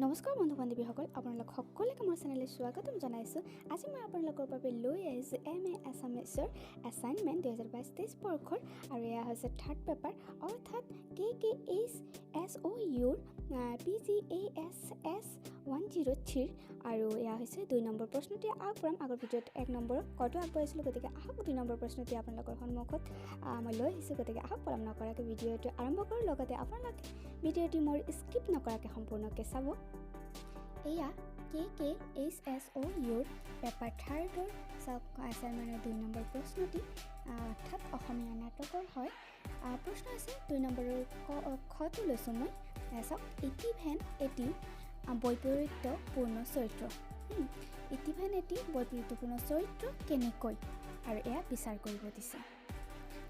নমস্কাৰ বন্ধু বান্ধৱীসকল, আপোনালোক সকলোকে মোৰ চেনেললৈ স্বাগতম জনাইছোঁ। আজি মই আপোনালোকৰ বাবে লৈ আহিছোঁ MA আছামিছৰ এছাইনমেণ্ট 2022-23 বৰ্ষৰ, আৰু এয়া হৈছে থাৰ্ড পেপাৰ অৰ্থাৎ KKHSOU PGAS S103, আৰু এয়া হৈছে 2 নম্বৰ প্ৰশ্নটি আগবঢ়াম। আগৰ ভিডিঅ'ত 1 নম্বৰ কটো আগবঢ়াইছিলোঁ, গতিকে আহক 2 নম্বৰ প্ৰশ্নটি আপোনালোকৰ সন্মুখত মই লৈ আহিছোঁ। গতিকে আহক পলম নকৰাকৈ ভিডিঅ'টো আৰম্ভ কৰোঁ। লগতে আপোনালোকে ভিডিঅ'টি মোৰ স্কিপ নকৰাকৈ সম্পূৰ্ণকৈ চাব। এয়া KKHSOUৰ পেপাৰ 3ৰ এছাইনমেণ্টৰ 2 নম্বৰ প্ৰশ্নটি অৰ্থাৎ অসমীয়া নাটকৰ হয়। প্ৰশ্ন আছে 2 নম্বৰৰ খটো লৈছোঁ মই। চাওক, ইতিভেন এটি বৈপৰীত্যপূৰ্ণ চৰিত্ৰ। ইতিভেন এটি বৈপৰীত্যপূৰ্ণ চৰিত্ৰ কেনেকৈ, আৰু এয়া বিচাৰ কৰিব দিছে।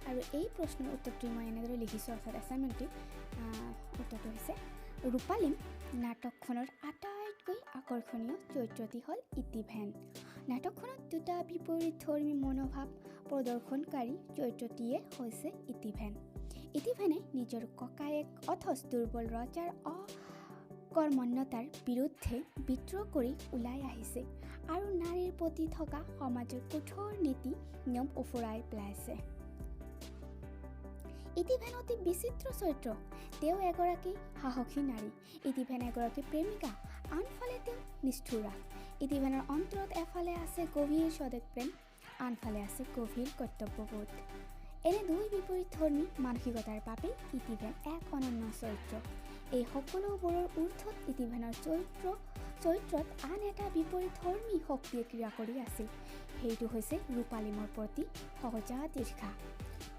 আৰু এই প্ৰশ্নৰ উত্তৰটি মই এনেদৰে লিখিছোঁ, অৰ্থাৎ এছাইনমেণ্টটি উত্তৰটো হৈছে ৰূপালীম নাটকখনৰ আটাইতকৈ আকৰ্ষণীয় চৰিত্ৰটি হ'ল ইতিভেন। নাটকখনত 2টা বিপৰীতধৰ্মী মনোভাৱ প্ৰদৰ্শনকাৰী চৰিত্ৰটিয়ে হৈছে ইতিভেন। ইতিভেনে নিজৰ ককায়েক অথচ দুৰ্বল ৰজাৰ অকৰ্মণ্যতাৰ বিৰুদ্ধে বিদ্ৰোহ কৰি ওলাই আহিছে আৰু নাৰীৰ প্ৰতি থকা সমাজৰ কঠোৰ নীতি নিয়ম উফৰাই পেলাইছে। ইতিভেন অতি বিচিত্ৰ চৰিত্ৰ। তেওঁ এগৰাকী সাহসী নাৰী। ইতিভেন এগৰাকী প্ৰেমিকা, আনফালে তেওঁ নিষ্ঠুৰা। ইতিভেনৰ অন্তৰত এফালে আছে গভীৰ স্বদেশ প্ৰেম, আনফালে আছে গভীৰ কৰ্তব্যবোধ। এনে 2 বিপৰীতধৰ্মী মানসিকতাৰ বাবেই ইতিভেন এক অনন্য চৰিত্ৰ। এই সকলোবোৰৰ ঊৰ্ধত ইতিভেনৰ চৰিত্ৰত আন এটা বিপৰীতধৰ্মী শক্তিয়ে ক্ৰিয়া কৰি আছিল। সেইটো হৈছে ৰূপালীমৰ প্ৰতি সহজাত ঈৰ্ষা।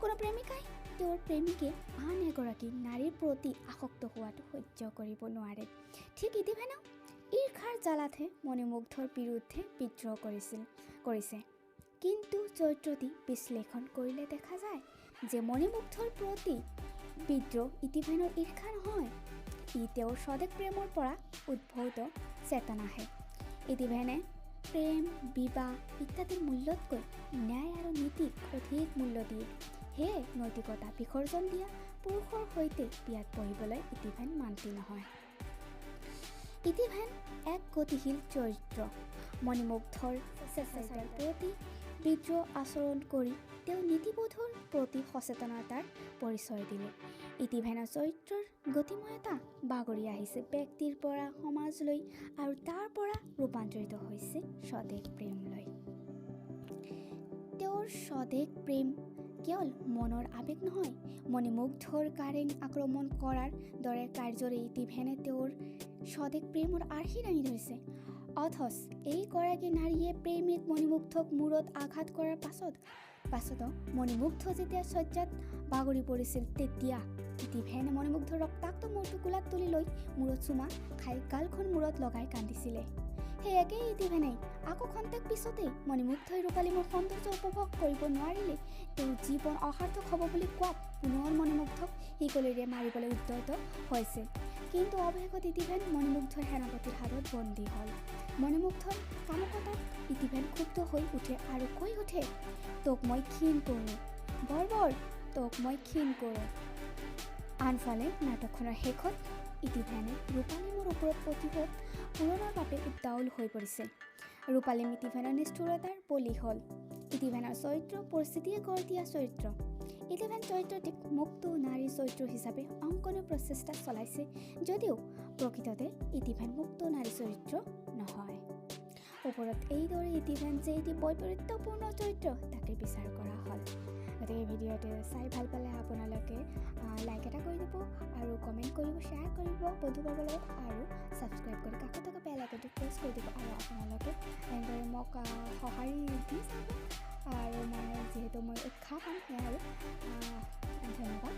কোনো প্ৰেমিকাই তেওঁৰ প্ৰেমিকে আন এগৰাকী নাৰীৰ প্ৰতি আসক্ত হোৱাটো সহ্য কৰিব নোৱাৰে। ঠিক ইতিভেনেও ঈৰ্ষাৰ জ্বালাতহে মণিমুগ্ধৰ বিৰুদ্ধে বিদ্ৰোহ কৰিছে। কিন্তু চৰিত্ৰটি বিশ্লেষণ কৰিলে দেখা যায় যে মণিমুগ্ধৰ প্ৰতি বিদ্ৰোহ ইতিভেনৰ ঈৰ্ষা নহয়, ই তেওঁৰ স্বদেশ প্ৰেমৰ পৰা উদ্ভূত চেতনাহে। ইতিভেনে প্ৰেম, বিবাহ ইত্যাদিৰ মূল্যতকৈ ন্যায় আৰু নীতিক অধিক মূল্য দিয়ে। সেয়ে নৈতিকতা বিসৰ্জন দিয়া পুৰুষৰ সৈতে বিয়াত বহিবলৈ ইতিভেন মান্তি নহয়। ইতিভেন এক গতিশীল চৰিত্ৰ। মণিমুগ্ধৰ চেষ্টাৰ প্ৰতি বিদ্ৰোহ আচৰণ কৰি তেওঁ নীতিবোধৰ প্ৰতি সচেতনতাৰ পৰিচয় দিলে। ইতিভেনৰ চৰিত্ৰৰ গতিময়তা বাগৰি আহিছে ব্যক্তিৰ পৰা সমাজলৈ, আৰু তাৰ পৰা ৰূপান্তৰিত হৈছে স্বদেশ প্ৰেমলৈ। তেওঁৰ স্বদেশ প্ৰেম কেৱল মনৰ আৱেগ নহয়, মণিমুগ্ধৰ কাৰেং আক্ৰমণ কৰাৰ দৰে কাৰ্যৰে ইতিভেনে তেওঁৰ স্বদেশ প্ৰেমৰ আৰ্হি দাঙি ধৰিছে। অথচ এইগৰাকী নাৰীয়ে প্ৰেমিক মণিমুগ্ধক মূৰত আঘাত কৰাৰ পাছতো মণিমুগ্ধ যেতিয়া শয্যাত বাগৰি পৰিছিল, তেতিয়া ইতিভেনে মণিমুগ্ধৰ ৰক্তাক্ত মূৰটো কোলাত তুলি লৈ মূৰত চুমা খাই গালখন মূৰত লগাই কান্দিছিলে। সেই একেই ইতিভেনে আকৌ খন্তেক পিছতেই মণিমুগ্ধই ৰূপালীমৰ সৌন্দৰ্য উপভোগ কৰিব নোৱাৰিলে তেওঁৰ জীৱন অসাৰ্থক হ'ব বুলি কোৱাত পুনৰ মণিমুগ্ধক শিকলিৰে মাৰিবলৈ উদ্যত হৈছে। কিন্তু অৱশেষত ইতিভেন মণিমুগ্ধৰ সেনাপতিৰ হাতত বন্দী হ'ল। মণিমুগ্ধৰ কামকতাত ইতিভেন ক্ষুব্ধ হৈ উঠে আৰু কৈ উঠে, তোক মই ক্ষীণ কৰোঁ, বৰ্বৰ, তোক মই ক্ষীণ কৰোঁ। আনফালে নাটকখনৰ শেষত ইতিভেনে ৰূপালীমৰ ওপৰত প্ৰতিশোধ পূৰণৰ বাবে উদ্বাউল হৈ পৰিছে। ৰূপালীম ইতিভেনৰ নিষ্ঠুৰতাৰ বলি হ'ল। ইতিভেনৰ চৰিত্ৰ পৰিস্থিতিয়ে গঢ় দিয়া চৰিত্ৰ। ইতিভেন চৰিত্ৰটিক মুক্ত নাৰী চৰিত্ৰ হিচাপে অংকনৰ প্ৰচেষ্টা চলাইছে, যদিও প্ৰকৃততে ইতিভেন মুক্ত নাৰী চৰিত্ৰ নহয়। ওপৰত এইদৰে ইতিভেন যে এটি বৈপৰীত্যপূৰ্ণ চৰিত্ৰ তাকে বিচাৰ কৰা হ'ল। গতিকে ভিডিঅ'টো চাই ভাল পালে আপোনালোকে লাইক এটা কৰি দিব, আৰু কমেণ্ট কৰিব, শ্বেয়াৰ কৰিব বন্ধুবৰ্গৰ লগত, আৰু ছাবস্ক্ৰাইব কৰি কাষত থকা বেল আইকনটো প্ৰেছ কৰি দিব। আৰু আপোনালোকে এনেদৰে মোক সঁহাৰি দি চাব, আৰু মই যিহেতু মই উৎসাহ পাম সেয়া, আৰু ধন্যবাদ।